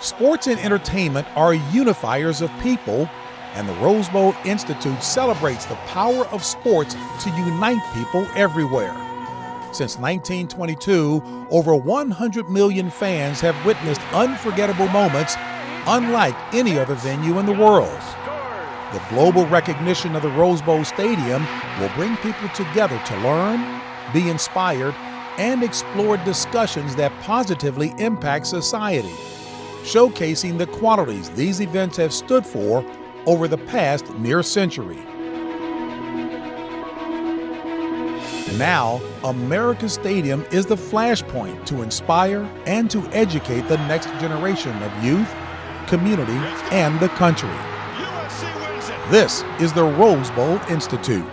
Sports and entertainment are unifiers of people, and the Rose Bowl Institute celebrates the power of sports to unite people everywhere. Since 1922, over 100 million fans have witnessed unforgettable moments unlike any other venue in the world. The global recognition of the Rose Bowl Stadium will bring people together to learn, be inspired, and explore discussions that positively impact society, showcasing the qualities these events have stood for over the past near century. Now, America's Stadium is the flashpoint to inspire and to educate the next generation of youth, community, and the country. This is the Rose Bowl Institute.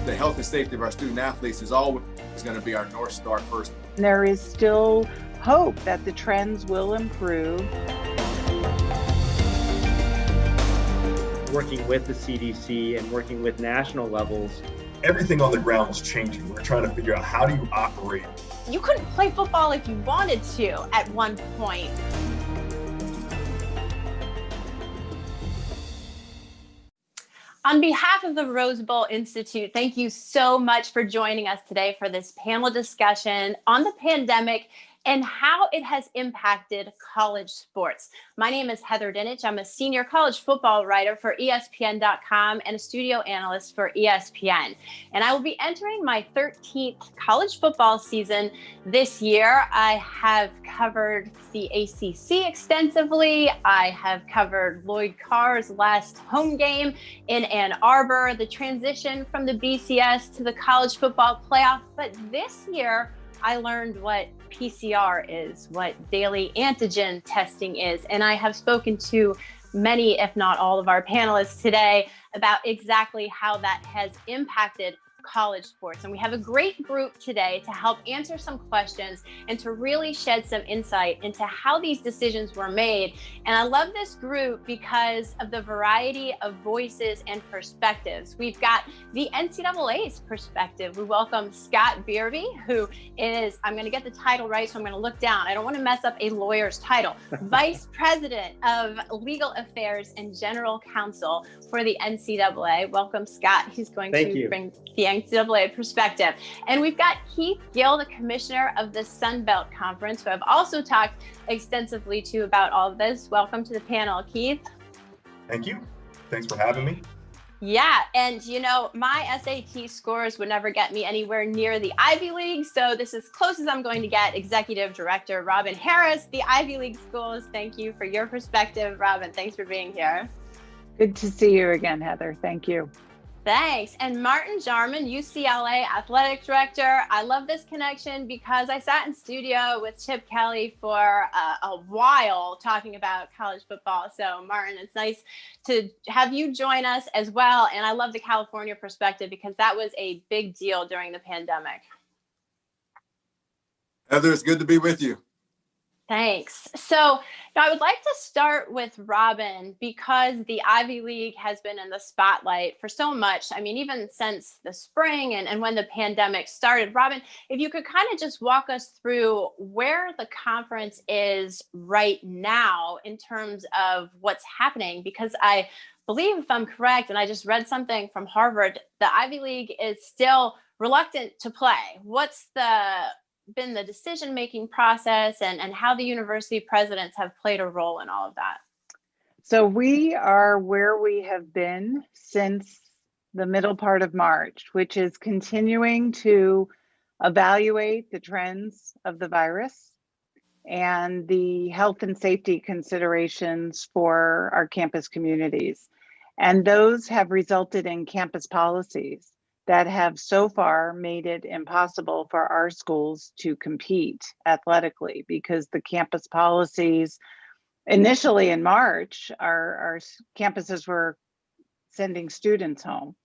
The health and safety of our student athletes is always going to be our North Star first. There is still hope that the trends will improve. Working with the CDC and working with national levels. Everything on the ground was changing. We're trying to figure out, how do you operate? You couldn't play football if you wanted to at one point. On behalf of the Rose Bowl Institute, thank you so much for joining us today for this panel discussion on the pandemic and how it has impacted college sports. My name is Heather Dinich. I'm a senior college football writer for ESPN.com and a studio analyst for ESPN. And I will be entering my 13th college football season this year. I have covered the ACC extensively. I have covered Lloyd Carr's last home game in Ann Arbor, the transition from the BCS to the college football playoff. But this year, I learned what PCR is, what daily antigen testing is, and I have spoken to many, if not all of our panelists today about exactly how that has impacted college sports. And we have a great group today to help answer some questions and to really shed some insight into how these decisions were made. And I love this group because of the variety of voices and perspectives. We've got the NCAA's perspective. We welcome Scott Beerby, who is, I'm going to get the title right, so I'm going to look down. I don't want to mess up a lawyer's title. Vice President of Legal Affairs and General Counsel for the NCAA. Welcome, Scott. He's going to bring the NCAA perspective. And we've got Keith Gill, the commissioner of the Sun Belt Conference, who I've also talked extensively to about all of this. Welcome to the panel, Keith. Thank you. Thanks for having me. Yeah, and you know, my SAT scores would never get me anywhere near the Ivy League, so this is close as I'm going to get. Executive Director Robin Harris, the Ivy League schools. Thank you for your perspective, Robin. Thanks for being here. Good to see you again, Heather. Thank you. Thanks. And Martin Jarman, UCLA Athletic Director. I love this connection because I sat in studio with Chip Kelly for a while talking about college football. So Martin, it's nice to have you join us as well. And I love the California perspective because that was a big deal during the pandemic. Heather, it's good to be with you. Thanks. So now I would like to start with Robin because the Ivy League has been in the spotlight for so much. I mean, even since the spring and when the pandemic started. Robin, if you could kind of just walk us through where the conference is right now in terms of what's happening, because I believe, if I'm correct, and I just read something from Harvard, the Ivy League is still reluctant to play. What's been the decision-making process and how the university presidents have played a role in all of that? So we are where we have been since the middle part of March, which is continuing to evaluate the trends of the virus and the health and safety considerations for our campus communities. And those have resulted in campus policies that have so far made it impossible for our schools to compete athletically because the campus policies initially in March, our campuses were sending students home.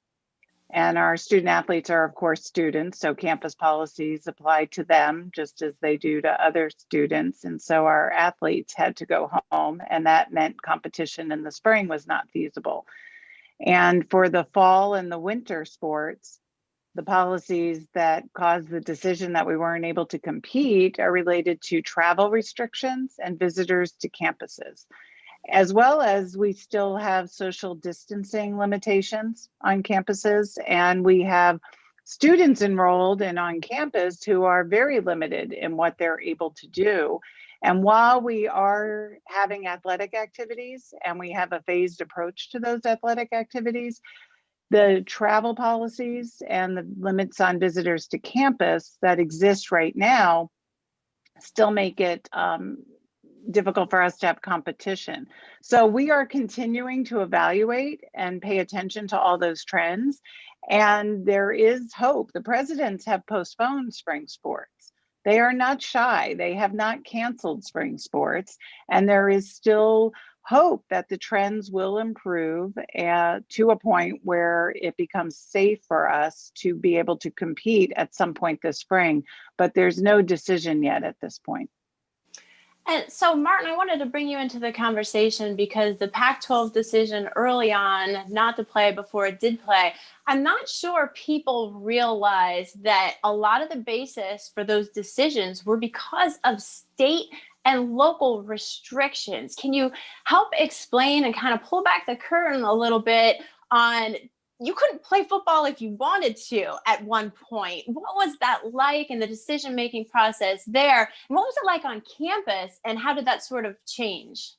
And our student athletes are, of course, students, so campus policies apply to them just as they do to other students. And so our athletes had to go home, and that meant competition in the spring was not feasible. And for the fall and the winter sports, the policies that caused the decision that we weren't able to compete are related to travel restrictions and visitors to campuses, as well as we still have social distancing limitations on campuses. And we have students enrolled and on campus who are very limited in what they're able to do. And while we are having athletic activities and we have a phased approach to those athletic activities, the travel policies and the limits on visitors to campus that exist right now still make it difficult for us to have competition. So we are continuing to evaluate and pay attention to all those trends. And there is hope. The presidents have postponed spring sports. They are not shy. They have not canceled spring sports. And there is still hope that the trends will improve to a point where it becomes safe for us to be able to compete at some point this spring. But there's no decision yet at this point. And so, Martin, I wanted to bring you into the conversation because the Pac-12 decision early on not to play before it did play, I'm not sure people realize that a lot of the basis for those decisions were because of state and local restrictions. Can you help explain and kind of pull back the curtain a little bit on you couldn't play football if you wanted to at one point? What was that like in the decision-making process there? And what was it like on campus, and how did that sort of change?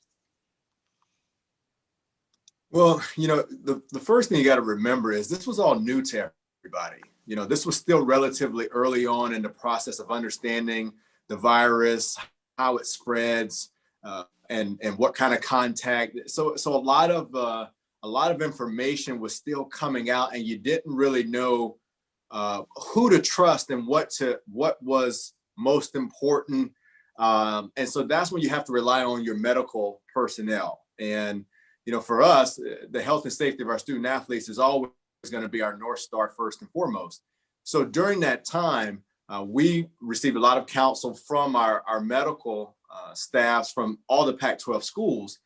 Well, the first thing you got to remember is this was all new to everybody. This was still relatively early on in the process of understanding the virus, how it spreads, and what kind of contact. So a lot of information was still coming out, and you didn't really know who to trust and what was most important. And so that's when you have to rely on your medical personnel. And, for us, the health and safety of our student athletes is always going to be our North Star first and foremost. So during that time, we received a lot of counsel from our medical staffs from all the Pac-12 schools.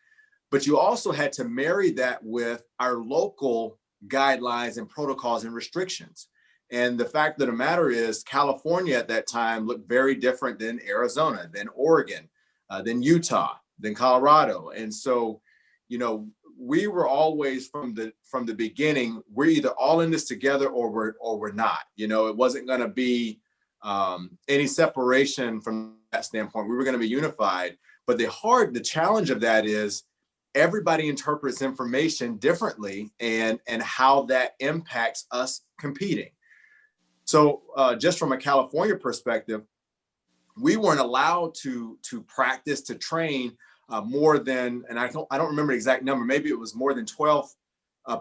But you also had to marry that with our local guidelines and protocols and restrictions. And the fact of the matter is, California at that time looked very different than Arizona, than Oregon, than Utah, than Colorado. And so, we were always from the beginning, we're either all in this together or we're not. It wasn't going to be any separation from that standpoint. We were going to be unified. But the challenge of that is, everybody interprets information differently and how that impacts us competing. So just from a California perspective, we weren't allowed to practice, to train more than, and I don't remember the exact number, maybe it was more than 12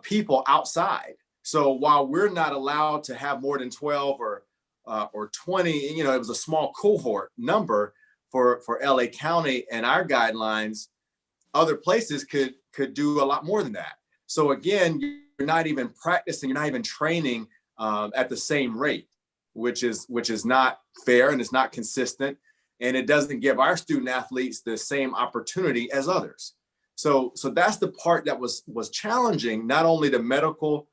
people outside. So while we're not allowed to have more than 12 or 20, it was a small cohort number for LA County and our guidelines. Other places could do a lot more than that. So again, you're not even practicing, you're not even training at the same rate, which is not fair and it's not consistent, and it doesn't give our student athletes the same opportunity as others. So that's the part that was challenging, not only the medical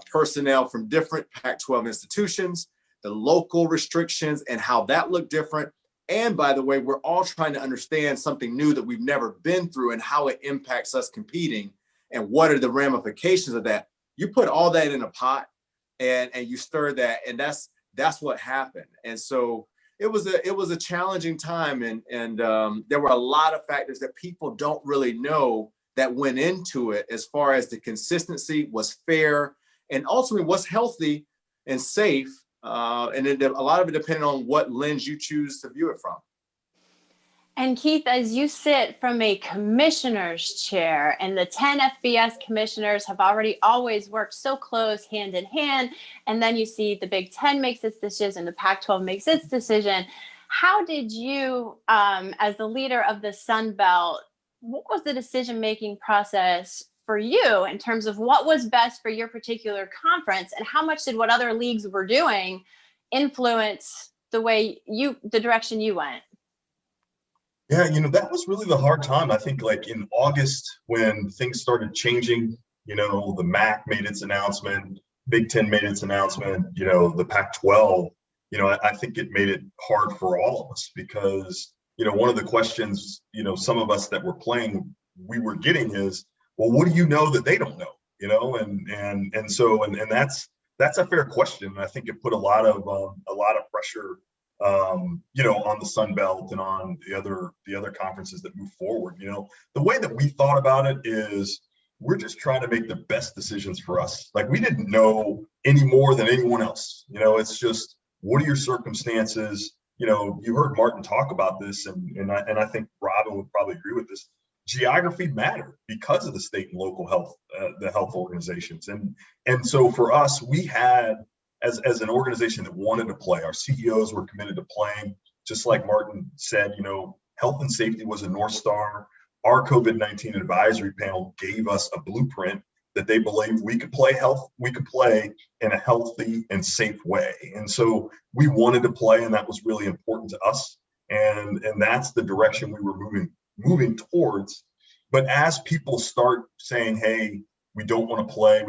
personnel from different Pac-12 institutions, the local restrictions and how that looked different. And by the way, we're all trying to understand something new that we've never been through and how it impacts us competing and what are the ramifications of that. You put all that in a pot and you stir that, and that's what happened. And so it was a challenging time, and there were a lot of factors that people don't really know that went into it, as far as the consistency was fair and ultimately was healthy and safe. And a lot of it depending on what lens you choose to view it from. And Keith, as you sit from a commissioner's chair, and the 10 FBS commissioners have always worked so close hand in hand, and then you see the Big Ten makes its decision, the Pac-12 makes its decision. How did you, as the leader of the Sun Belt, what was the decision-making process for you in terms of what was best for your particular conference, and how much did what other leagues were doing influence the direction you went? Yeah, that was really the hard time. I think like in August when things started changing, the MAC made its announcement, Big Ten made its announcement, the Pac-12, I think it made it hard for all of us because, one of the questions, some of us that were playing, we were getting is, well, what do you know that they don't know? And that's a fair question. And I think it put a lot of pressure on the Sun Belt and on the other conferences that move forward. The way that we thought about it is we're just trying to make the best decisions for us. Like we didn't know any more than anyone else. It's just, what are your circumstances? You heard Martin talk about this, and I think Robin would probably agree with this. Geography mattered because of the state and local health, the health organizations. And so for us, we had, as an organization that wanted to play, our CEOs were committed to playing. Just like Martin said, health and safety was a North Star. Our COVID-19 advisory panel gave us a blueprint that they believed we could play in a healthy and safe way. And so we wanted to play, and that was really important to us. And that's the direction we were moving towards. But as people start saying, hey, we don't want to play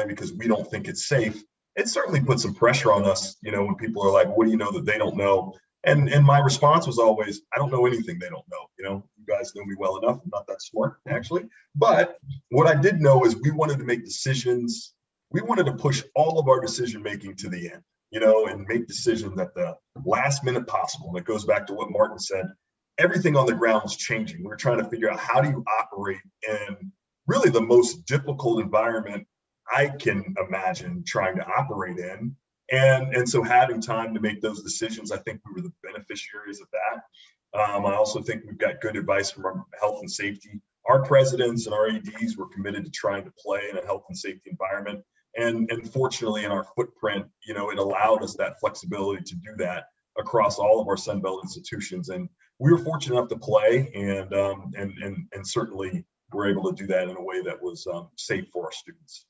because we don't think it's safe, it certainly put some pressure on us, when people are like, what do you know that they don't know? And my response was always, I don't know anything they don't know. You guys know me well enough. I'm not that smart, actually. But what I did know is we wanted to make decisions. We wanted to push all of our decision making to the end, and make decisions at the last minute possible. And it goes back to what Martin said. Everything on the ground was changing. We were trying to figure out, how do you operate in really the most difficult environment I can imagine trying to operate in. And so having time to make those decisions, I think we were the beneficiaries of that. I also think we've got good advice from our health and safety. Our presidents and our ADs were committed to trying to play in a health and safety environment. And fortunately in our footprint, it allowed us that flexibility to do that across all of our Sunbelt institutions. And we were fortunate enough to play, and certainly were able to do that in a way that was safe for our students.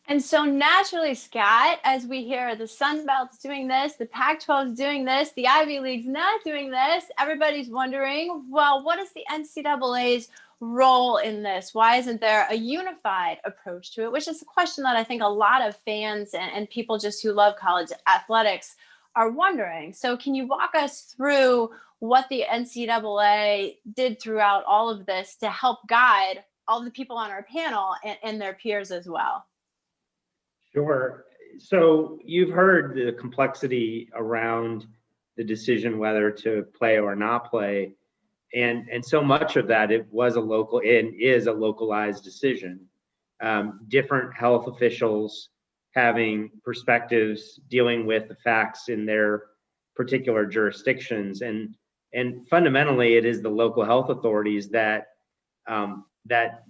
And so naturally, Scott, as we hear the Sun Belt's doing this, the Pac-12 is doing this, the Ivy League's not doing this, everybody's wondering, well, what is the NCAA's role in this? Why isn't there a unified approach to it? Which is a question that I think a lot of fans and people just who love college athletics are wondering. So can you walk us through what the NCAA did throughout all of this to help guide all the people on our panel and their peers as well? Sure. So you've heard the complexity around the decision whether to play or not play. And so much of that, it was a local and is a localized decision. Different health officials having perspectives dealing with the facts in their particular jurisdictions. And fundamentally, it is the local health authorities that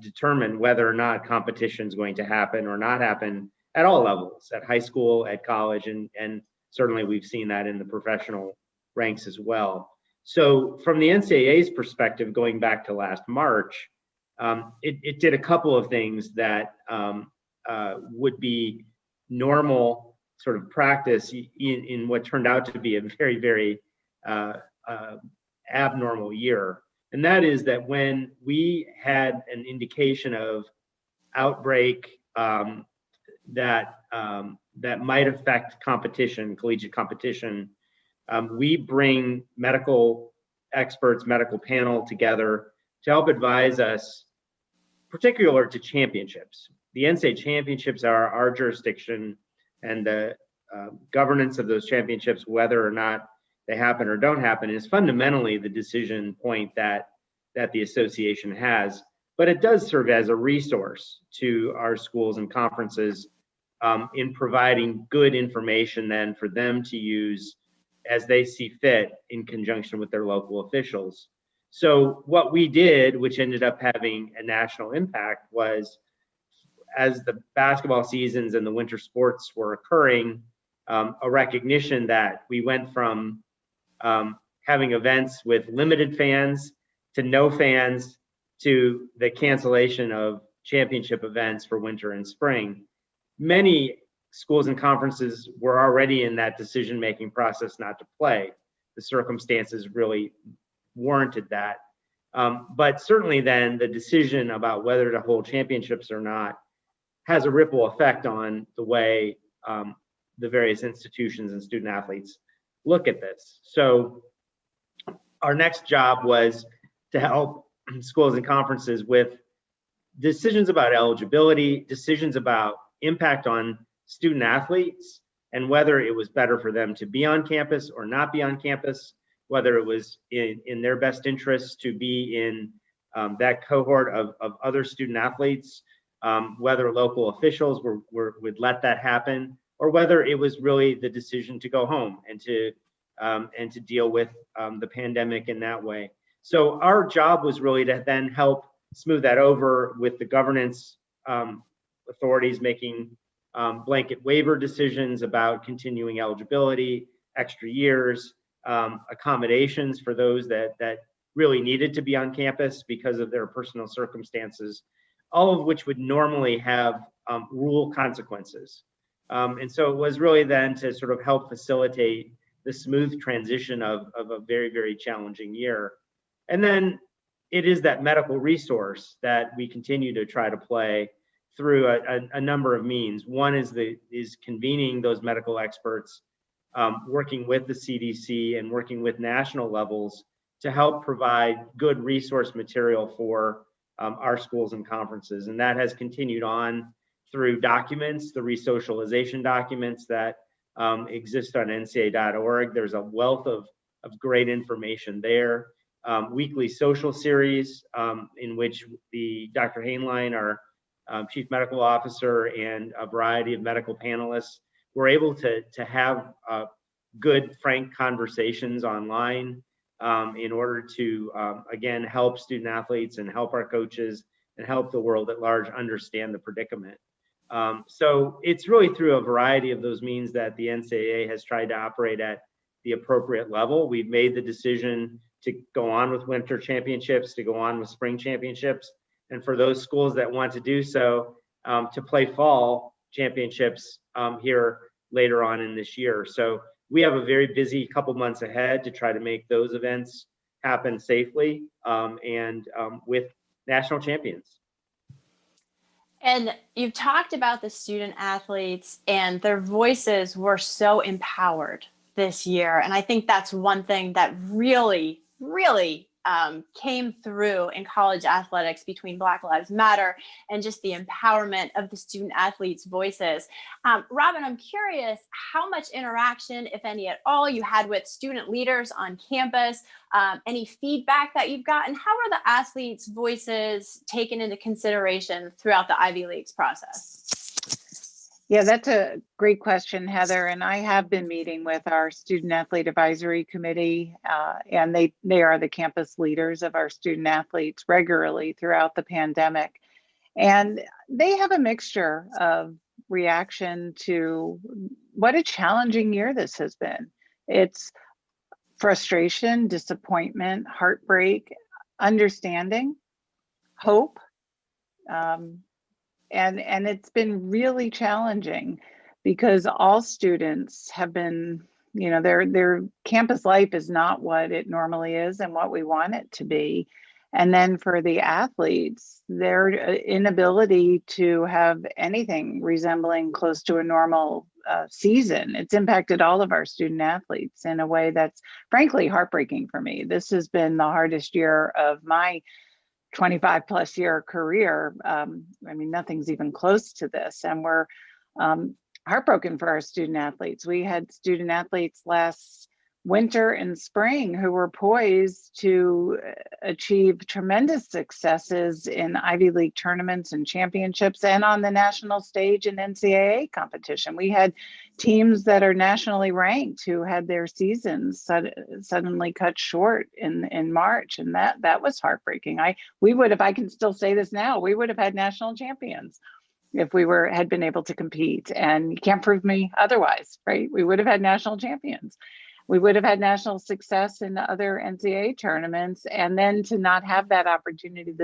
determine whether or not competition is going to happen or not happen at all levels, at high school, at college, and certainly we've seen that in the professional ranks as well. So from the NCAA's perspective, going back to last March, it did a couple of things that would be normal sort of practice in what turned out to be a very, very abnormal year. And that is that when we had an indication of outbreak that might affect competition, collegiate competition, we bring medical experts, medical panel together to help advise us, particular to championships. The NCAA championships are our jurisdiction, and the governance of those championships, whether or not they happen or don't happen, is fundamentally the decision point that the association has. But it does serve as a resource to our schools and conferences in providing good information then for them to use as they see fit in conjunction with their local officials. So what we did, which ended up having a national impact, was as the basketball seasons and the winter sports were occurring, a recognition that we went from having events with limited fans to no fans to the cancellation of championship events for winter and spring. Many schools and conferences were already in that decision-making process not to play. The circumstances really warranted that. But certainly then the decision about whether to hold championships or not has a ripple effect on the way the various institutions and student athletes look at this. So our next job was to help schools and conferences with decisions about eligibility, decisions about impact on student athletes, and whether it was better for them to be on campus or not be on campus, whether it was in their best interest to be in that cohort of other student athletes, whether local officials would let that happen, or whether it was really the decision to go home and to deal with the pandemic in that way. So our job was really to then help smooth that over with the governance authorities making blanket waiver decisions about continuing eligibility, extra years, accommodations for those that really needed to be on campus because of their personal circumstances, all of which would normally have rule consequences. And so it was really then to sort of help facilitate the smooth transition of a very, very challenging year. And then it is that medical resource that we continue to try to play through a number of means. One is convening those medical experts, working with the CDC and working with national levels to help provide good resource material for our schools and conferences. And that has continued on through documents, the resocialization documents that exist on ncaa.org. There's a wealth of great information there. Weekly social series in which Dr. Hainline, our Chief Medical Officer, and a variety of medical panelists were able to have good, frank conversations online in order to, again, help student athletes and help our coaches and help the world at large understand the predicament. So it's really through a variety of those means that the NCAA has tried to operate at the appropriate level. We've made the decision to go on with winter championships, to go on with spring championships, and for those schools that want to do so, to play fall championships here later on in this year. So we have a very busy couple months ahead to try to make those events happen safely and with national champions. And you've talked about the student athletes, and their voices were so empowered this year. And I think that's one thing that really, really came through in college athletics between Black Lives Matter and just the empowerment of the student athletes' voices. Robin, I'm curious how much interaction, if any at all, you had with student leaders on campus, any feedback that you've gotten. How are the athletes' voices taken into consideration throughout the Ivy League's process? Yeah, that's a great question, Heather. And I have been meeting with our Student Athlete Advisory Committee, and they are the campus leaders of our student athletes regularly throughout the pandemic. And they have a mixture of reaction to what a challenging year this has been. It's frustration, disappointment, heartbreak, understanding, hope. And it's been really challenging because all students have been, their campus life is not what it normally is and what we want it to be. And then for the athletes, their inability to have anything resembling close to a normal season, it's impacted all of our student athletes in a way that's frankly heartbreaking for me. This has been the hardest year of my 25 plus year career. I mean, nothing's even close to this. And we're heartbroken for our student athletes. We had student athletes last winter and spring who were poised to achieve tremendous successes in Ivy League tournaments and championships and on the national stage in NCAA competition. We had teams that are nationally ranked who had their seasons suddenly cut short in March, and that was heartbreaking. We would have, I can still say this now, we would have had national champions if we had been able to compete, and you can't prove me otherwise, right? We would have had national champions. we would have had national success in the other NCAA tournaments, and then to not have that opportunity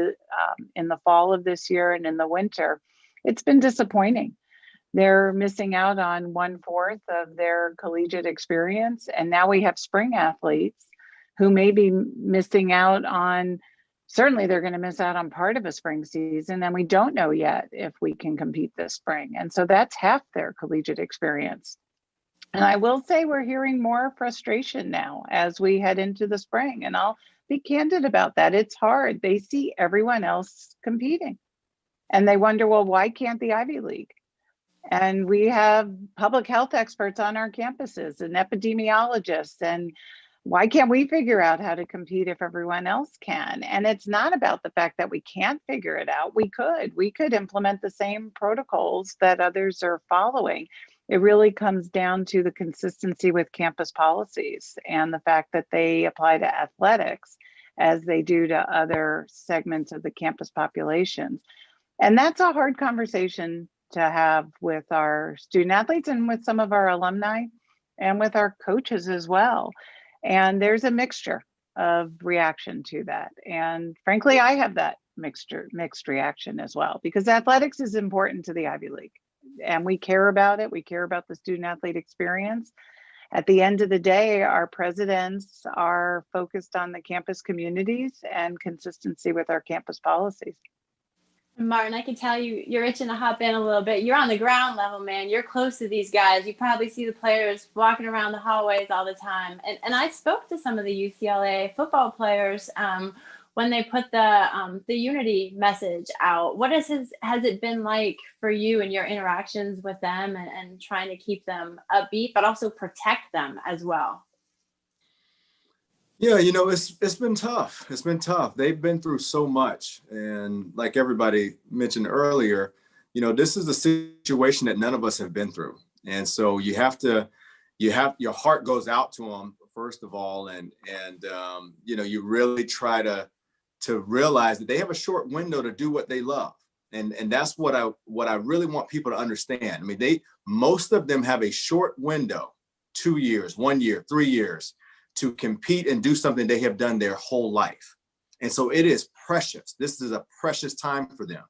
in the fall of this year and in the winter, it's been disappointing. They're missing out on 1/4 of their collegiate experience, and now we have spring athletes who may be missing out on, certainly they're going to miss out on part of a spring season, and we don't know yet if we can compete this spring. And so that's half their collegiate experience. And I will say we're hearing more frustration now as we head into the spring. And I'll be candid about that. It's hard. They see everyone else competing and they wonder, well, why can't the Ivy League? And we have public health experts on our campuses and epidemiologists. And why can't we figure out how to compete if everyone else can? And it's not about the fact that we can't figure it out. We could implement the same protocols that others are following. It really comes down to the consistency with campus policies and the fact that they apply to athletics as they do to other segments of the campus populations. And that's a hard conversation to have with our student athletes and with some of our alumni and with our coaches as well. And there's a mixture of reaction to that. And frankly, I have that mixed reaction as well, because athletics is important to the Ivy League and we care about it. We care about the student athlete experience. At the end of the day, our presidents are focused on the campus communities and consistency with our campus policies. Martin, I can tell you're itching to hop in a little bit. You're on the ground level, man. You're close to these guys. You probably see the players walking around the hallways all the time. And I spoke to some of the UCLA football players when they put the unity message out. What has it been like for you and your interactions with them and trying to keep them upbeat, but also protect them as well? Yeah, it's been tough. It's been tough. They've been through so much. And like everybody mentioned earlier, this is a situation that none of us have been through. And so your heart goes out to them, first of all. And you really try to realize that they have a short window to do what they love. And that's what I really want people to understand. I mean, most of them have a short window, 2 years, 1 year, 3 years, to compete and do something they have done their whole life. And so it is precious. This is a precious time for them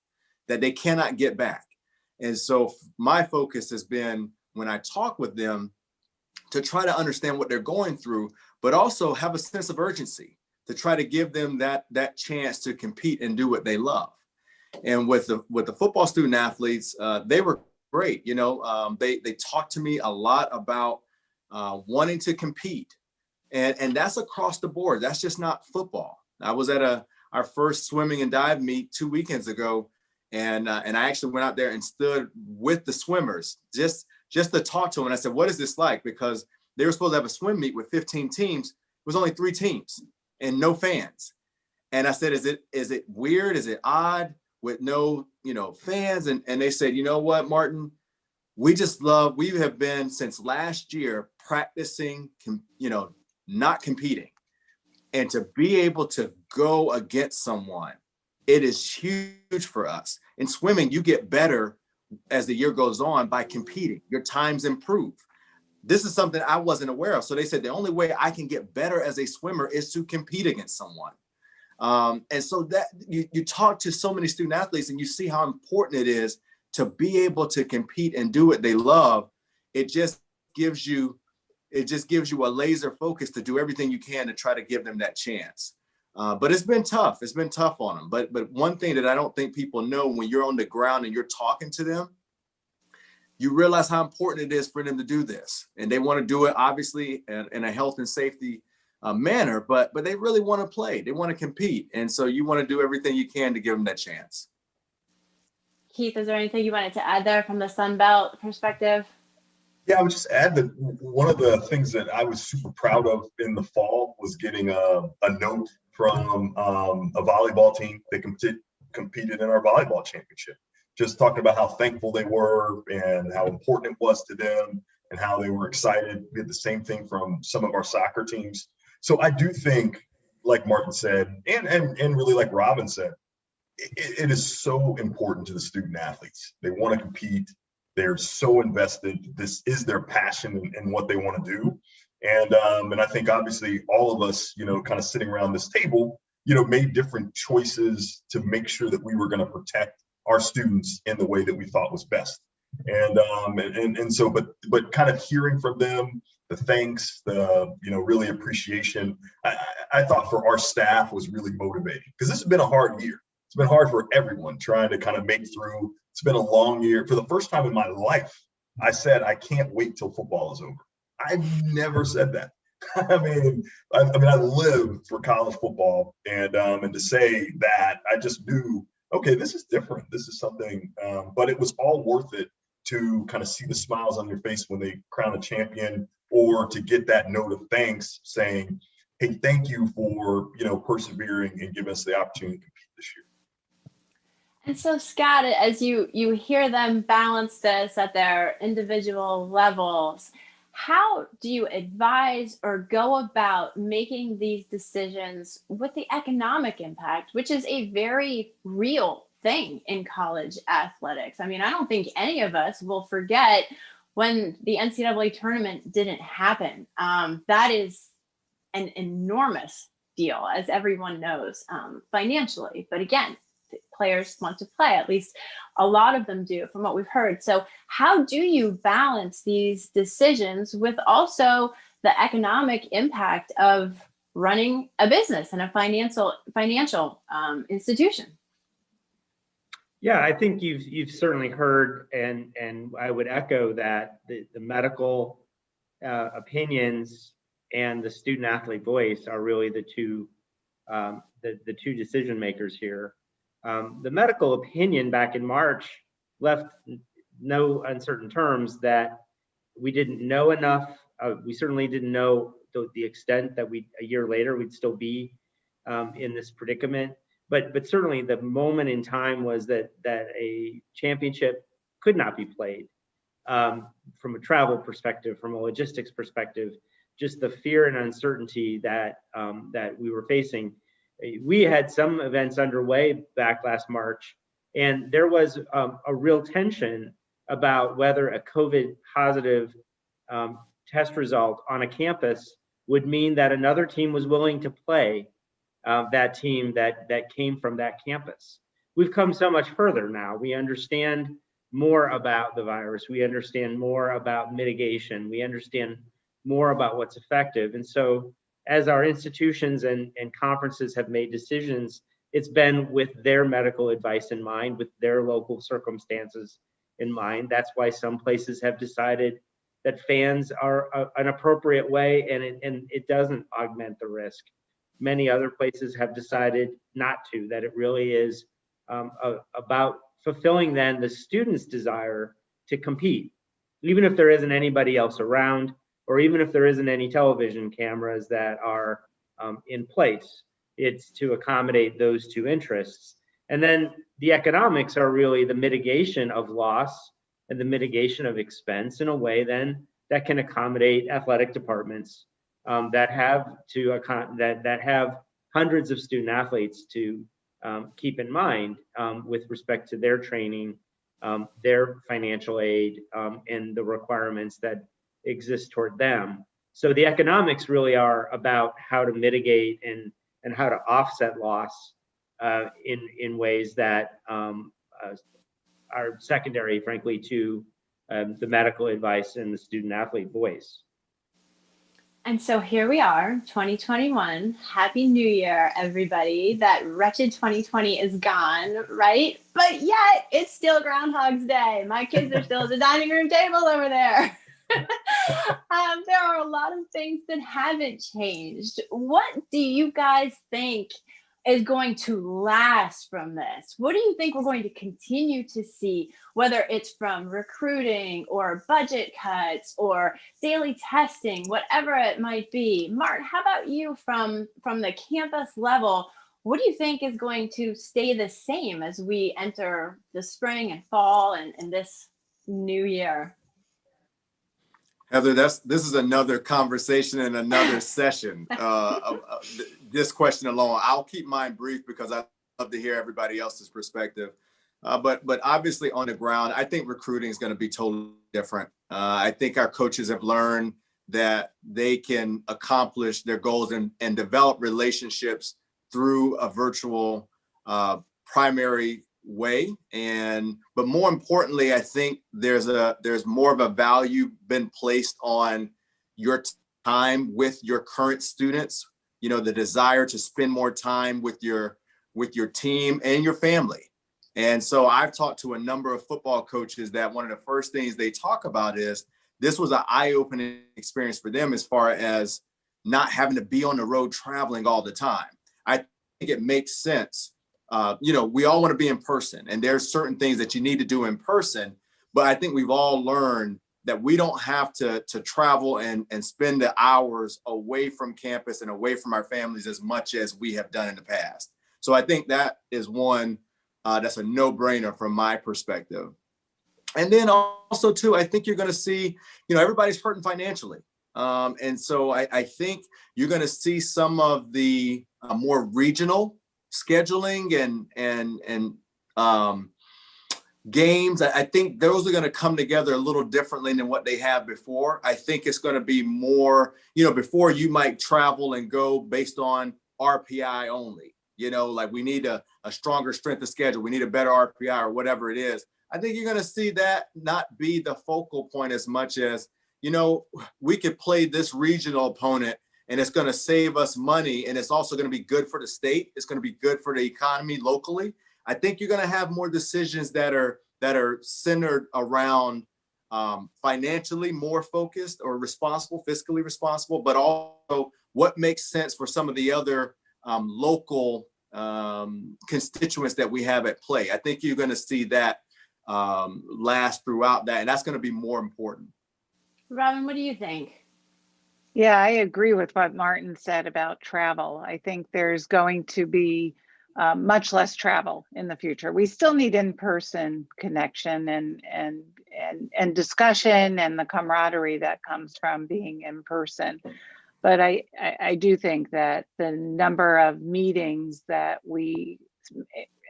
that they cannot get back. And so my focus has been, when I talk with them, to try to understand what they're going through, but also have a sense of urgency to try to give them that chance to compete and do what they love. And with the football student athletes, they were great. They talked to me a lot about wanting to compete. And that's across the board. That's just not football. I was at our first swimming and dive meet 2 weekends ago, and I actually went out there and stood with the swimmers just to talk to them. And I said, "What is this like?" Because they were supposed to have a swim meet with 15 teams. It was only 3 teams and no fans. And I said, "Is it weird? Is it odd with no fans?" And they said, "You know what, Martin? We have been since last year practicing, not competing, and to be able to go against someone, it is huge for us. In swimming, you get better as the year goes on by competing. Your times improve. This is something I wasn't aware of. So they said the only way I can get better as a swimmer is to compete against someone. And so that you talk to so many student athletes and you see how important it is to be able to compete and do what they love. It just gives you a laser focus to do everything you can to try to give them that chance. But it's been tough. It's been tough on them. But one thing that I don't think people know, when you're on the ground and you're talking to them, you realize how important it is for them to do this. And they want to do it, obviously, in a health and safety manner, but they really want to play. They want to compete. And so you want to do everything you can to give them that chance. Keith, is there anything you wanted to add there from the Sun Belt perspective? Yeah, I would just add that one of the things that I was super proud of in the fall was getting a note from a volleyball team that competed in our volleyball championship. Just talking about how thankful they were and how important it was to them and how they were excited. We had the same thing from some of our soccer teams. So I do think, like Martin said, and really like Robin said, it is so important to the student athletes. They want to compete. They're so invested. This is their passion and what they want to do. And I think obviously all of us, kind of sitting around this table, made different choices to make sure that we were going to protect our students in the way that we thought was best. And so, but kind of hearing from them, the thanks, the, really appreciation, I thought for our staff was really motivating, because this has been a hard year. It's been hard for everyone trying to kind of make through. It's been a long year. For the first time in my life, I said, I can't wait till football is over. I've never said that. I mean, I lived for college football, and to say that, I just knew, okay, this is different. This is something, but it was all worth it to kind of see the smiles on your face when they crown a champion, or to get that note of thanks saying, hey, thank you for, persevering and giving us the opportunity to compete this year. And so, Scott, as you hear them balance this at their individual levels, how do you advise or go about making these decisions with the economic impact, which is a very real thing in college athletics? I mean, I don't think any of us will forget when the NCAA tournament didn't happen. That is an enormous deal, as everyone knows, financially. But again, players want to play, at least a lot of them do, from what we've heard. So how do you balance these decisions with also the economic impact of running a business and a financial institution? Yeah, I think you've certainly heard, and I would echo that the medical opinions and the student athlete voice are really the two decision makers here. The medical opinion back in March left no uncertain terms that we didn't know enough. We certainly didn't know the extent that a year later we'd still be in this predicament. But certainly the moment in time was that a championship could not be played. From a travel perspective, from a logistics perspective, just the fear and uncertainty that we were facing. We had some events underway back last March, and there was a real tension about whether a COVID positive test result on a campus would mean that another team was willing to play that team that came from that campus. We've come so much further now. We understand more about the virus. We understand more about mitigation. We understand more about what's effective. And so as our institutions and conferences have made decisions, it's been with their medical advice in mind, with their local circumstances in mind. That's why some places have decided that fans are an appropriate way, and it doesn't augment the risk. Many other places have decided not to, that it really is about fulfilling then the student's desire to compete, even if there isn't anybody else around, or even if there isn't any television cameras that are in place. It's to accommodate those two interests. And then the economics are really the mitigation of loss and the mitigation of expense in a way then that can accommodate athletic departments that have hundreds of student athletes to keep in mind with respect to their training, their financial aid, and the requirements that exist toward them. So the economics really are about how to mitigate and how to offset loss in ways that are secondary, frankly, to the medical advice and the student athlete voice. And so here we are, 2021. Happy New Year, everybody. That wretched 2020 is gone, right? But yet it's still Groundhog's Day. My kids are still at the dining room table over there. There are a lot of things that haven't changed. What do you guys think is going to last from this? What do you think we're going to continue to see, whether it's from recruiting or budget cuts or daily testing, whatever it might be? Mart, how about you from the campus level? What do you think is going to stay the same as we enter the spring and fall and this new year? Heather, this is another conversation and another session. This question alone, I'll keep mine brief because I love to hear everybody else's perspective. But obviously on the ground, I think recruiting is going to be totally different. I think our coaches have learned that they can accomplish their goals and develop relationships through a virtual primary way. But more importantly, I think there's more of a value been placed on your time with your current students, the desire to spend more time with your team and your family. And so I've talked to a number of football coaches that one of the first things they talk about is this was an eye-opening experience for them as far as not having to be on the road traveling all the time. I think it makes sense. We all want to be in person, and there's certain things that you need to do in person, but I think we've all learned that we don't have to travel and spend the hours away from campus and away from our families as much as we have done in the past. So I think that is one that's a no-brainer from my perspective. And then also too, I think you're going to see, everybody's hurting financially. And so I think you're going to see some of the more regional scheduling and games. I think those are going to come together a little differently than what they have before. I think it's going to be more, before you might travel and go based on RPI only, like we need a stronger strength of schedule. We need a better RPI or whatever it is. I think you're going to see that not be the focal point as much as, we could play this regional opponent and it's going to save us money. And it's also going to be good for the state. It's going to be good for the economy locally. I think you're going to have more decisions that are centered around financially more focused or responsible, fiscally responsible, but also what makes sense for some of the other local constituents that we have at play. I think you're going to see that last throughout that, and that's going to be more important. Robin, what do you think? Yeah, I agree with what Martin said about travel. I think there's going to be much less travel in the future. We still need in-person connection and discussion and the camaraderie that comes from being in person. But I do think that the number of meetings that we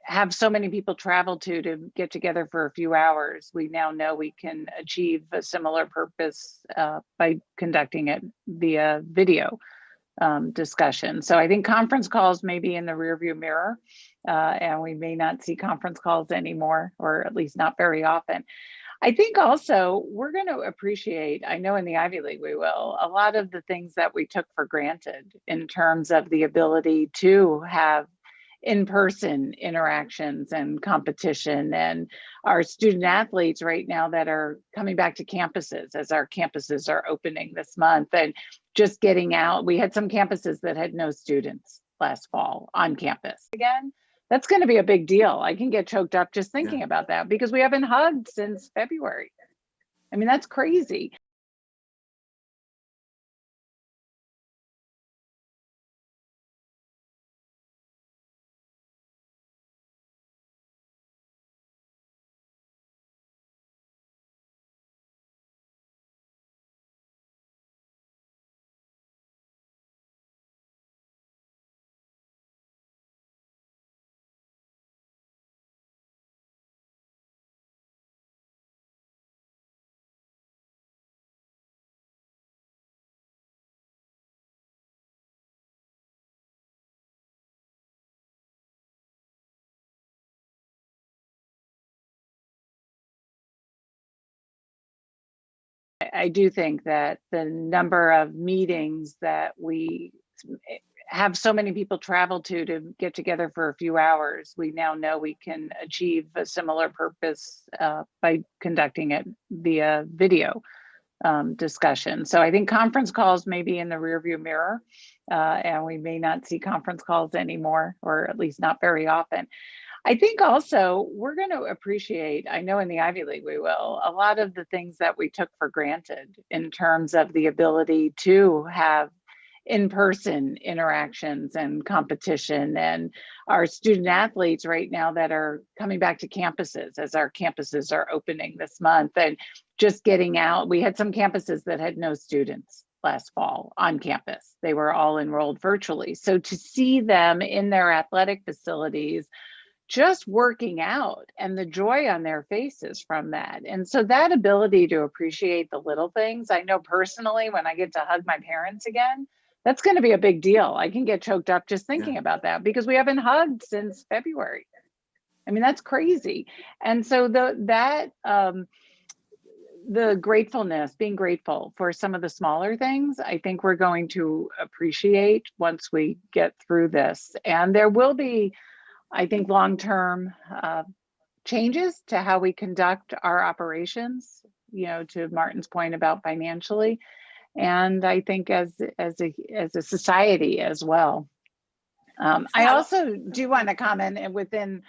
have so many people travel to get together for a few hours, we now know we can achieve a similar purpose by conducting it via video discussion. So I think conference calls may be in the rearview mirror, and we may not see conference calls anymore, or at least not very often. I think also we're going to appreciate, I know in the Ivy League we will, a lot of the things that we took for granted in terms of the ability to have in-person interactions and competition, and our student athletes right now that are coming back to campuses as our campuses are opening this month, and just getting out. We had some campuses that had no students last fall on campus again. That's going to be a big deal. I can get choked up just thinking about that because we haven't hugged since February. I mean, that's crazy. I do think that the number of meetings that we have so many people travel to get together for a few hours, we now know we can achieve a similar purpose by conducting it via video discussion. So I think conference calls may be in the rearview mirror, and we may not see conference calls anymore, or at least not very often. I think also we're going to appreciate, I know in the Ivy League we will, a lot of the things that we took for granted in terms of the ability to have in-person interactions and competition, and our student athletes right now that are coming back to campuses as our campuses are opening this month, and just getting out. We had some campuses that had no students last fall on campus. They were all enrolled virtually. So to see them in their athletic facilities, just working out and the joy on their faces from that. And so that ability to appreciate the little things, I know personally, when I get to hug my parents again, that's going to be a big deal. I can get choked up just thinking about that because we haven't hugged since February. I mean, that's crazy. And so the gratefulness, being grateful for some of the smaller things, I think we're going to appreciate once we get through this. And there will be, I think, long-term changes to how we conduct our operations, to Martin's point about financially. And I think as a society as well. I also do want to comment, and within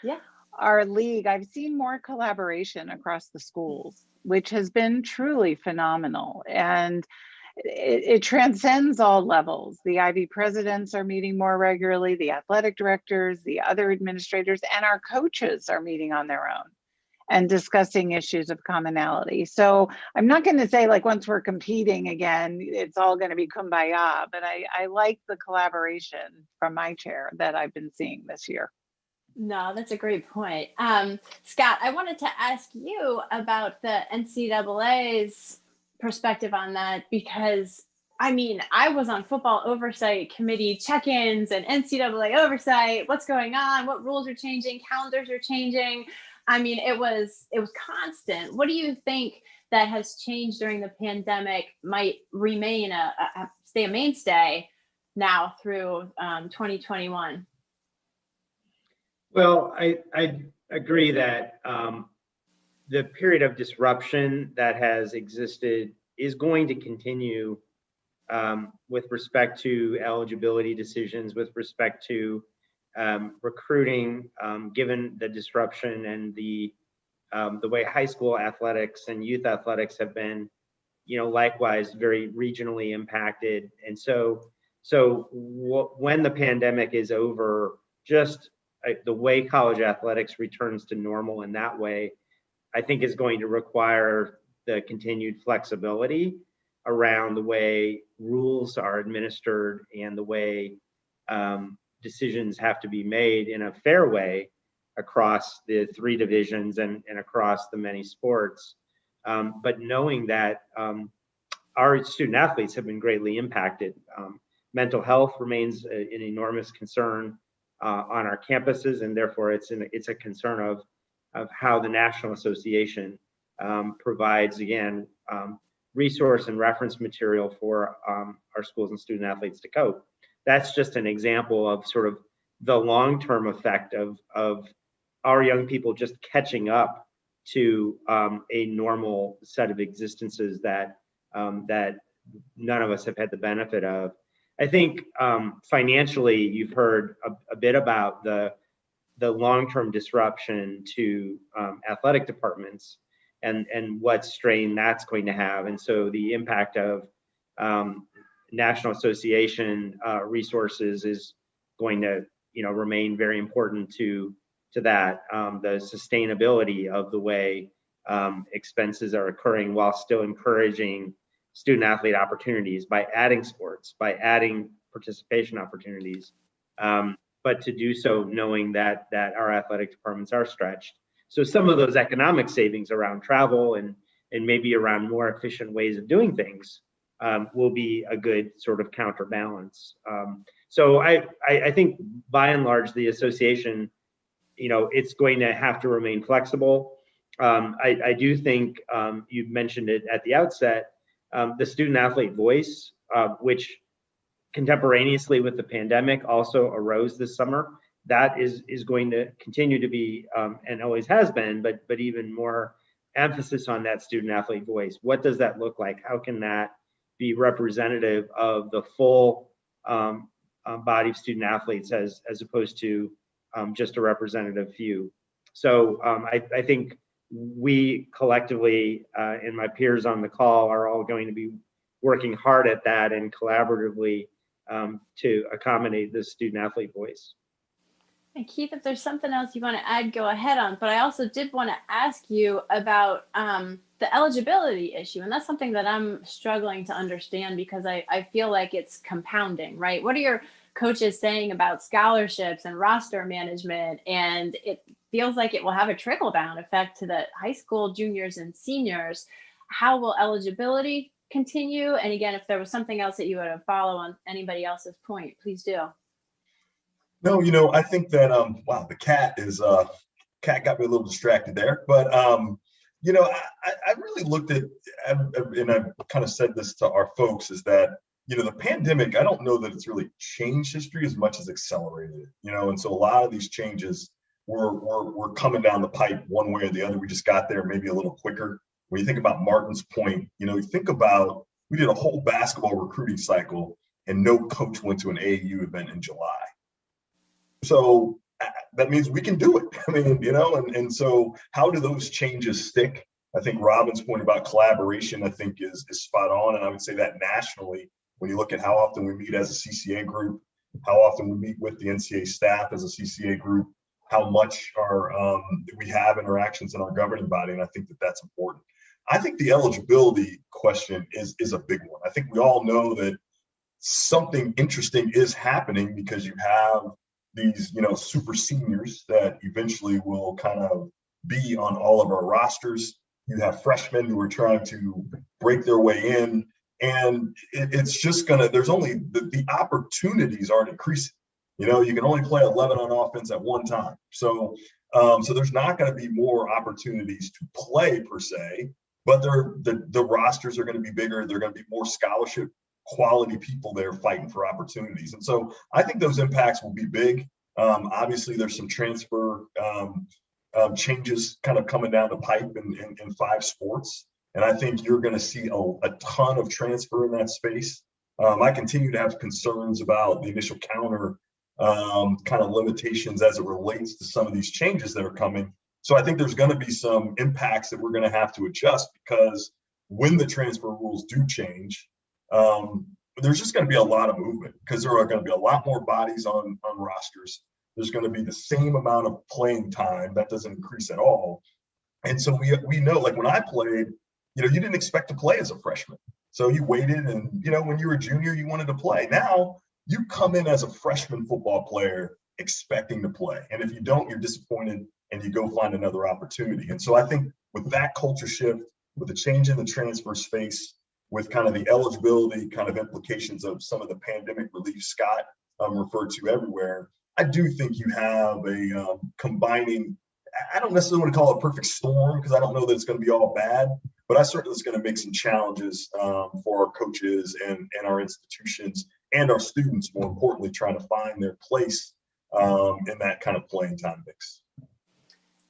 our league, I've seen more collaboration across the schools, which has been truly phenomenal. And it transcends all levels. The IB presidents are meeting more regularly, the athletic directors, the other administrators, and our coaches are meeting on their own and discussing issues of commonality. So I'm not going to say like once we're competing again, it's all going to be kumbaya, but I like the collaboration from my chair that I've been seeing this year. No, that's a great point. Scott, I wanted to ask you about the NCAA's perspective on that, because I mean, I was on football oversight committee check-ins and NCAA oversight. What's going on? What rules are changing? Calendars are changing. I mean, it was constant. What do you think that has changed during the pandemic might remain stay a mainstay now through 2021? Well, I agree that the period of disruption that has existed is going to continue with respect to eligibility decisions, with respect to recruiting, given the disruption and the way high school athletics and youth athletics have been, likewise very regionally impacted. And so when the pandemic is over, just the way college athletics returns to normal in that way, I think is going to require the continued flexibility around the way rules are administered and the way decisions have to be made in a fair way across the three divisions and across the many sports. But knowing that our student athletes have been greatly impacted. Mental health remains an enormous concern on our campuses, and therefore it's a concern of how the National Association provides, again, resource and reference material for our schools and student athletes to cope. That's just an example of sort of the long-term effect of our young people just catching up to a normal set of existences that none of us have had the benefit of. I think financially, you've heard a bit about the long-term disruption to athletic departments and what strain that's going to have. And so the impact of National Association resources is going to remain very important to that. The sustainability of the way expenses are occurring while still encouraging student athlete opportunities by adding sports, by adding participation opportunities, but to do so knowing that our athletic departments are stretched. So some of those economic savings around travel and maybe around more efficient ways of doing things will be a good sort of counterbalance. So I think by and large, the association, it's going to have to remain flexible. I do think you mentioned it at the outset, the student athlete voice, which contemporaneously with the pandemic also arose this summer, that is going to continue to be and always has been, but even more emphasis on that student athlete voice. What does that look like? How can that be representative of the full body of student athletes as opposed to just a representative few? So I think we collectively and my peers on the call are all going to be working hard at that and collaboratively to accommodate the student athlete voice. And Keith, if there's something else you want to add, go ahead on. But I also did want to ask you about the eligibility issue. And that's something that I'm struggling to understand because I feel like it's compounding, right? What are your coaches saying about scholarships and roster management, and it feels like it will have a trickle down effect to the high school juniors and seniors. How will eligibility continue? And again, if there was something else that you would follow on anybody else's point, please do. No, I think that wow, the cat got me a little distracted there, but I really looked at, and I've kind of said this to our folks, is that the pandemic, I don't know that it's really changed history as much as accelerated it. And so a lot of these changes were coming down the pipe one way or the other. We just got there maybe a little quicker. When you think about Martin's point, you think about, we did a whole basketball recruiting cycle and no coach went to an AAU event in July. So that means we can do it. I mean, and so how do those changes stick? I think Robin's point about collaboration, I think is spot on. And I would say that nationally, when you look at how often we meet as a CCA group, how often we meet with the NCAA staff as a CCA group, how much we have interactions in our governing body. And I think that that's important. I think the eligibility question is a big one. I think we all know that something interesting is happening because you have these, super seniors that eventually will kind of be on all of our rosters. You have freshmen who are trying to break their way in, and it's just there's only, the opportunities aren't increasing. You can only play 11 on offense at one time. So there's not going to be more opportunities to play per se, but the rosters are going to be bigger. They're going to be more scholarship quality people there fighting for opportunities. And so I think those impacts will be big. Obviously, there's some transfer changes kind of coming down the pipe in 5 sports. And I think you're going to see a ton of transfer in that space. I continue to have concerns about the initial counter kind of limitations as it relates to some of these changes that are coming. So I think there's going to be some impacts that we're going to have to adjust, because when the transfer rules do change, there's just going to be a lot of movement, because there are going to be a lot more bodies on rosters. There's going to be the same amount of playing time. That doesn't increase at all. And so we know, like when I played, you didn't expect to play as a freshman. So you waited, and, when you were a junior, you wanted to play. Now you come in as a freshman football player expecting to play. And if you don't, you're disappointed and you go find another opportunity. And so I think with that culture shift, with the change in the transfer space, with kind of the eligibility kind of implications of some of the pandemic relief Scott referred to everywhere, I do think you have a combining, I don't necessarily want to call it a perfect storm, because I don't know that it's going to be all bad, but I certainly it's going to make some challenges for our coaches and our institutions and our students, more importantly, trying to find their place in that kind of playing time mix.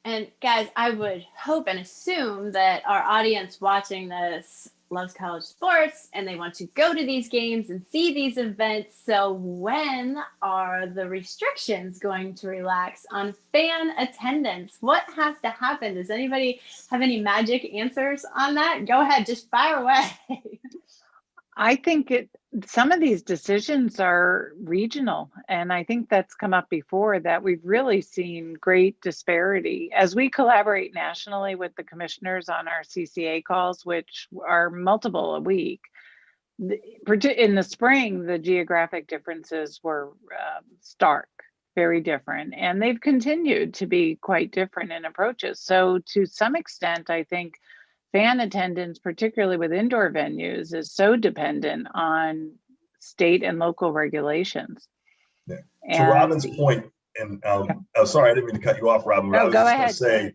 And guys, I would hope and assume that our audience watching this loves college sports and they want to go to these games and see these events. So when are the restrictions going to relax on fan attendance? What has to happen? Does anybody have any magic answers on that? Go ahead, just fire away. I think some of these decisions are regional, and I think that's come up before, that we've really seen great disparity as we collaborate nationally with the commissioners on our CCA calls, which are multiple a week. In the spring, the geographic differences were stark, very different, and they've continued to be quite different in approaches. So to some extent, I think fan attendance, particularly with indoor venues, is so dependent on state and local regulations. Yeah. To Robin's point, and sorry, I didn't mean to cut you off, Robin. But I was just going to say,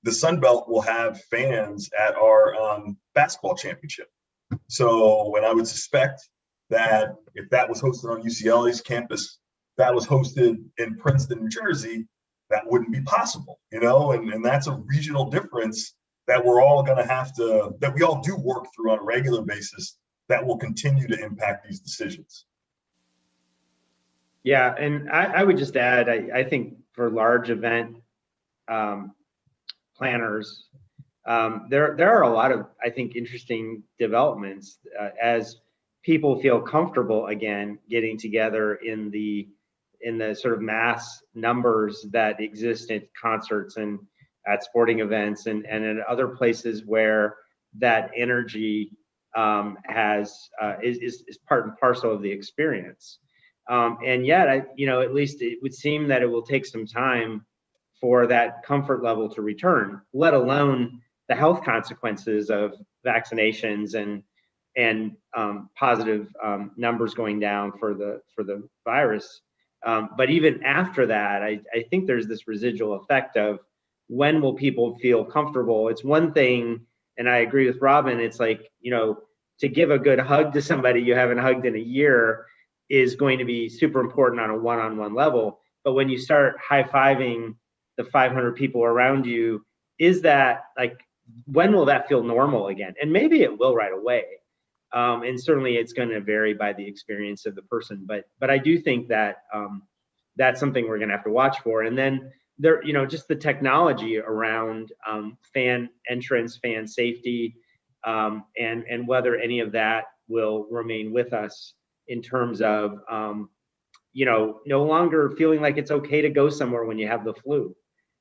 the Sun Belt will have fans at our basketball championship. So, when I would suspect that if that was hosted on UCLA's campus, that was hosted in Princeton, New Jersey, that wouldn't be possible, and that's a regional difference that we're all going to have to, that we all do work through on a regular basis, that will continue to impact these decisions. Yeah, and I would just add, I think for large event planners, there are a lot of, I think, interesting developments as people feel comfortable again getting together in the sort of mass numbers that exist at concerts and at sporting events and in other places where that energy is part and parcel of the experience. And yet, at least it would seem that it will take some time for that comfort level to return, let alone the health consequences of vaccinations and positive numbers going down for the virus. But even after that, I think there's this residual effect of when will people feel comfortable? It's one thing, and I agree with Robin, it's like, to give a good hug to somebody you haven't hugged in a year is going to be super important on a one-on-one level. But when you start high-fiving the 500 people around you, is that like, when will that feel normal again? And maybe it will right away. And certainly it's going to vary by the experience of the person. But I do think that that's something we're going to have to watch for. And then there, just the technology around fan entrance, fan safety, and whether any of that will remain with us in terms of, no longer feeling like it's okay to go somewhere when you have the flu,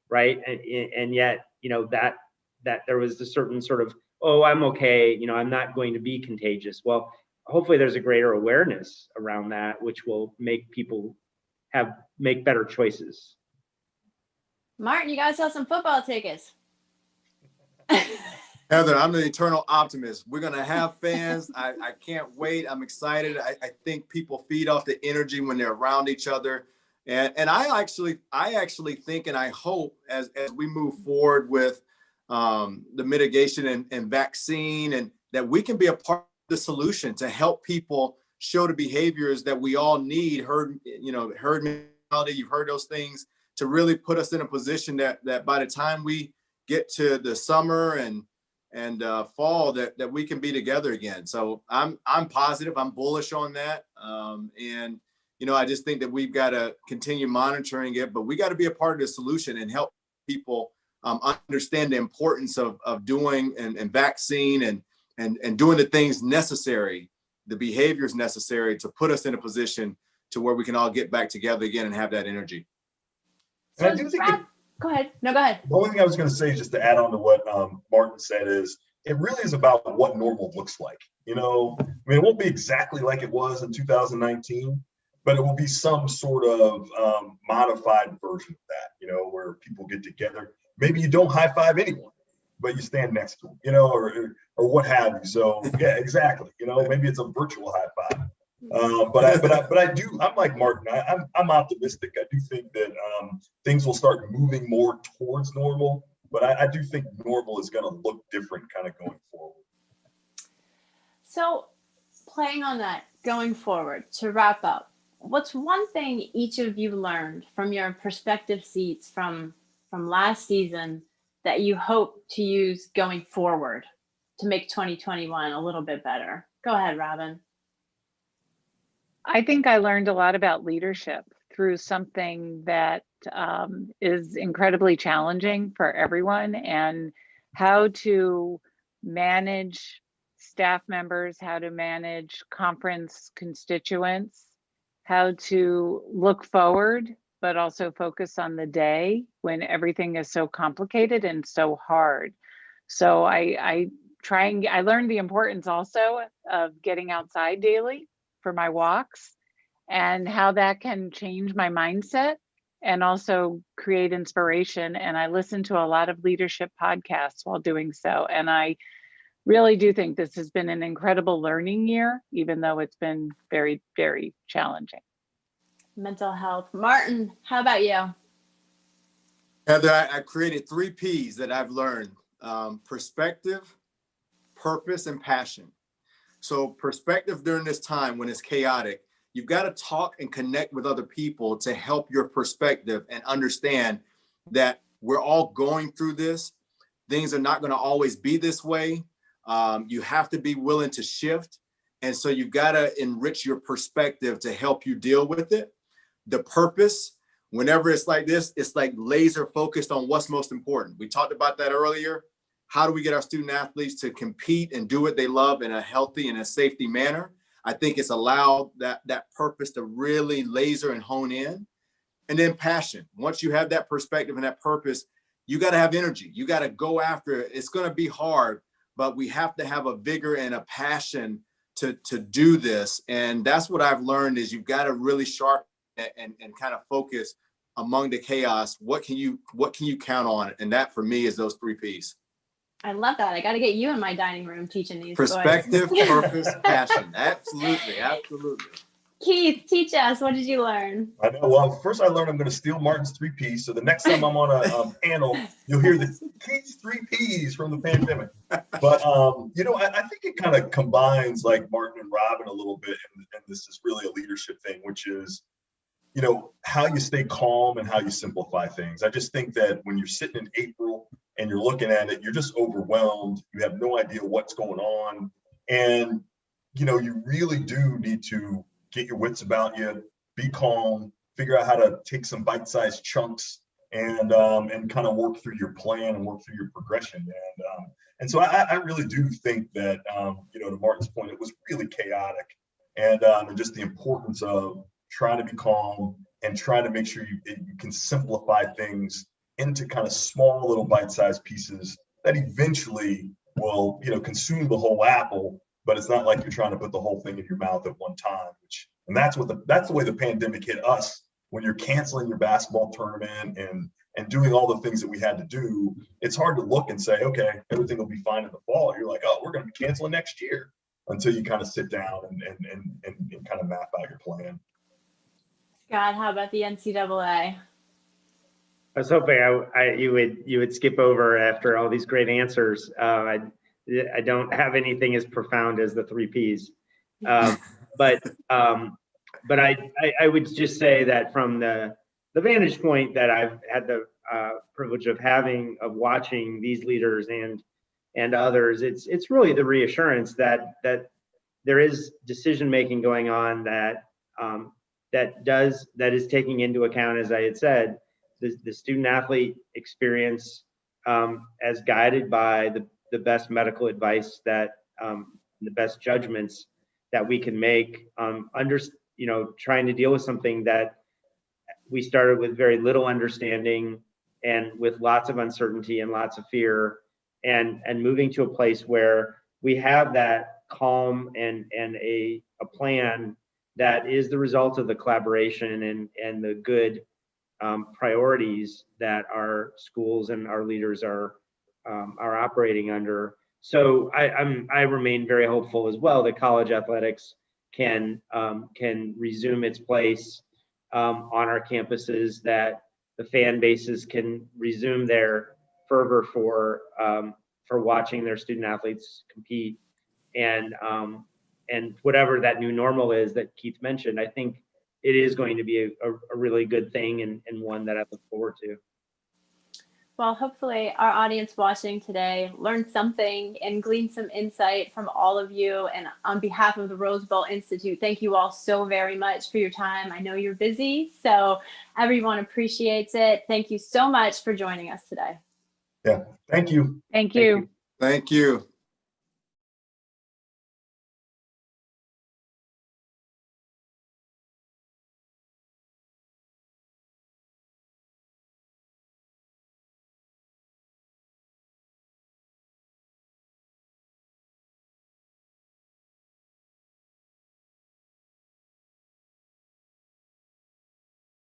right? And yet, that there was a certain sort of, oh, I'm okay, I'm not going to be contagious. Well, hopefully there's a greater awareness around that, which will make people make better choices. Martin, you guys sell some football tickets. Heather, I'm the eternal optimist. We're going to have fans. I can't wait. I'm excited. I think people feed off the energy when they're around each other. And I actually think, and I hope as we move forward with the mitigation and vaccine, and that we can be a part of the solution to help people show the behaviors that we all need. Herd mentality, you've heard those things, to really put us in a position that by the time we get to the summer and fall, that we can be together again. So I'm positive, I'm bullish on that. And I just think that we've got to continue monitoring it, but we got to be a part of the solution and help people understand the importance of doing and vaccine and doing the things necessary, the behaviors necessary to put us in a position to where we can all get back together again and have that energy. So, I do think go ahead. No, go ahead. the only thing I was going to say, just to add on to what Martin said, is it really is about what normal looks like. It won't be exactly like it was in 2019, but it will be some sort of modified version of that, where people get together. Maybe you don't high five anyone, but you stand next to them, or what have you. So yeah, exactly. Maybe it's a virtual high five. But I'm like Martin. I'm optimistic. I do think that things will start moving more towards normal, but I do think normal is going to look different kind of going forward. So, playing on that, going forward, to wrap up, what's one thing each of you learned from your perspective seats from last season that you hope to use going forward to make 2021 a little bit better? Go ahead, Robin. I think I learned a lot about leadership through something that is incredibly challenging for everyone, and how to manage staff members, how to manage conference constituents, how to look forward, but also focus on the day when everything is so complicated and so hard. So I learned the importance also of getting outside daily for my walks, and how that can change my mindset and also create inspiration. And I listen to a lot of leadership podcasts while doing so. And I really do think this has been an incredible learning year, even though it's been very, very challenging. Mental health. Martin, how about you? Heather, I created 3 P's that I've learned: perspective, purpose, and passion. So perspective during this time when it's chaotic, you've got to talk and connect with other people to help your perspective and understand that we're all going through this. Things are not going to always be this way. You have to be willing to shift. And so you've got to enrich your perspective to help you deal with it. The purpose, whenever it's like this, it's like laser focused on what's most important. We talked about that earlier. How do we get our student athletes to compete and do what they love in a healthy and a safety manner? I think it's allowed that purpose to really laser and hone in. And then passion. Once you have that perspective and that purpose, you got to have energy. You got to go after it. It's going to be hard, but we have to have a vigor and a passion to do this. And that's what I've learned is you've got to really sharpen and kind of focus among the chaos. What can you count on? And that for me is those 3 P's. I love that. I got to get you in my dining room teaching these. Perspective, purpose, passion. Absolutely. Absolutely. Keith, teach us. What did you learn? I know. Well, first I learned I'm going to steal Martin's 3 Ps. So the next time I'm on a panel, you'll hear the Keith's 3 Ps from the pandemic. But, you know, I think it kind of combines like Martin and Robin a little bit. And this is really a leadership thing, which is, you know, how you stay calm and how you simplify things. I just think that when you're sitting in April and you're looking at it, you're just overwhelmed. You have no idea what's going on. And, you know, you really do need to get your wits about you, be calm, figure out how to take some bite-sized chunks and kind of work through your plan and work through your progression. And so I really do think that, you know, to Martin's point, it was really chaotic and just the importance of trying to be calm and trying to make sure you can simplify things into kind of small little bite-sized pieces that eventually will, you know, consume the whole apple, but it's not like you're trying to put the whole thing in your mouth at one time, and that's the way the pandemic hit us. When you're canceling your basketball tournament and doing all the things that we had to do, it's hard to look and say, okay, everything will be fine in the fall. You're like, oh, we're going to be canceling next year, until you kind of sit down and kind of map out your plan. Scott, how about the NCAA? I was hoping you would skip over after all these great answers. I don't have anything as profound as the 3 Ps, but I would just say that from the vantage point that I've had the privilege of watching these leaders and others, it's really the reassurance that there is decision making going on that is taking into account, as I had said, the student athlete experience as guided by the best medical advice that the best judgments that we can make, trying to deal with something that we started with very little understanding and with lots of uncertainty and lots of fear, and moving to a place where we have that calm and a plan that is the result of the collaboration and the good priorities that our schools and our leaders are operating under. So I remain very hopeful as well that college athletics can resume its place on our campuses, that the fan bases can resume their fervor for watching their student athletes compete, and whatever that new normal is that Keith mentioned, I think it is going to be a really good thing and one that I look forward to. Well, hopefully our audience watching today learned something and gleaned some insight from all of you. And on behalf of the Rose Bowl Institute, thank you all so very much for your time. I know you're busy, so everyone appreciates it. Thank you so much for joining us today. Yeah, thank you. Thank you. Thank you.